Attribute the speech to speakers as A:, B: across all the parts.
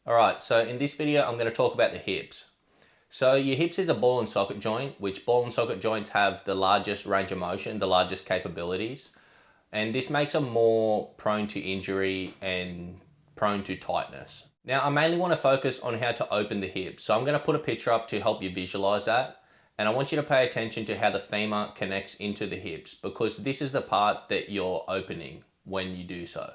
A: Alright, so in this video I'm going to talk about the hips. So your hips is a ball and socket joint, which ball and socket joints have the largest range of motion, the largest capabilities. And this makes them more prone to injury and prone to tightness. Now I mainly want to focus on how to open the hips. So I'm going to put a picture up to help you visualize that. And I want you to pay attention to how the femur connects into the hips, because this is the part that you're opening when you do so.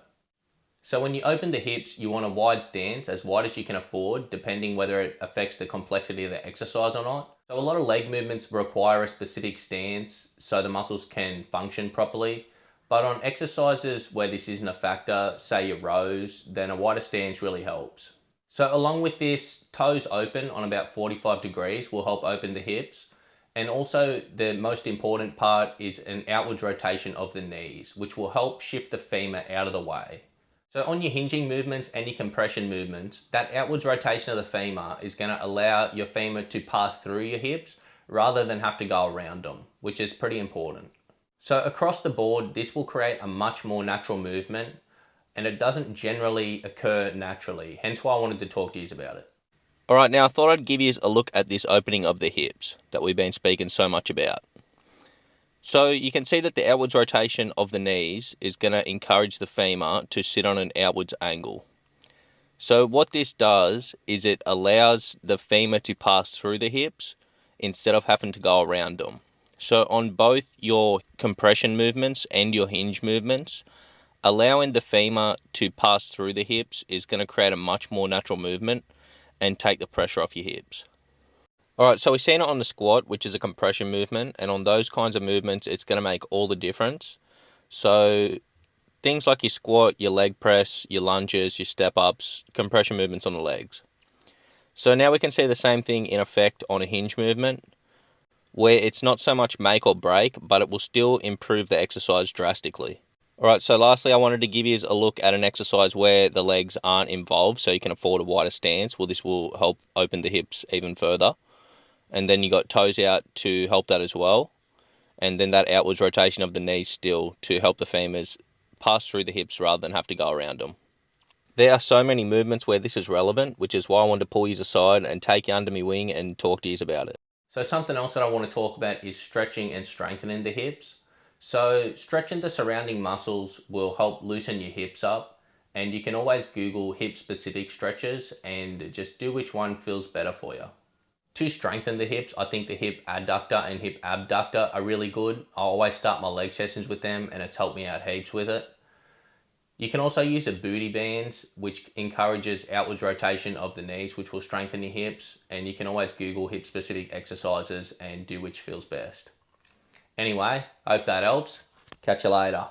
A: So when you open the hips, you want a wide stance, as wide as you can afford, depending whether it affects the complexity of the exercise or not. So a lot of leg movements require a specific stance so the muscles can function properly. But on exercises where this isn't a factor, say your rows, then a wider stance really helps. So along with this, toes open on about 45 degrees will help open the hips. And also the most important part is an outwards rotation of the knees, which will help shift the femur out of the way. So on your hinging movements and your compression movements, that outwards rotation of the femur is going to allow your femur to pass through your hips rather than have to go around them, which is pretty important. So across the board, this will create a much more natural movement, and it doesn't generally occur naturally, hence why I wanted to talk to you about it.
B: Alright, now I thought I'd give you a look at this opening of the hips that we've been speaking so much about. So you can see that the outwards rotation of the knees is going to encourage the femur to sit on an outwards angle. So what this does is it allows the femur to pass through the hips instead of having to go around them. So on both your compression movements and your hinge movements, allowing the femur to pass through the hips is going to create a much more natural movement and take the pressure off your hips. Alright, so we've seen it on the squat, which is a compression movement, and on those kinds of movements, it's going to make all the difference. So things like your squat, your leg press, your lunges, your step-ups, compression movements on the legs. So now we can see the same thing in effect on a hinge movement, where it's not so much make or break, but it will still improve the exercise drastically. Alright, so lastly I wanted to give you a look at an exercise where the legs aren't involved, so you can afford a wider stance. Well, this will help open the hips even further. And then you got toes out to help that as well. And then that outwards rotation of the knees still to help the femurs pass through the hips rather than have to go around them. There are so many movements where this is relevant, which is why I wanted to pull you aside and take you under my wing and talk to you about it.
A: So something else that I want to talk about is stretching and strengthening the hips. So stretching the surrounding muscles will help loosen your hips up, and you can always Google hip specific stretches and just do which one feels better for you. To strengthen the hips, I think the hip adductor and hip abductor are really good. I always start my leg sessions with them, and it's helped me out heaps with it. You can also use a booty band, which encourages outwards rotation of the knees, which will strengthen your hips. And you can always Google hip specific exercises and do which feels best. Anyway, hope that helps. Catch you later.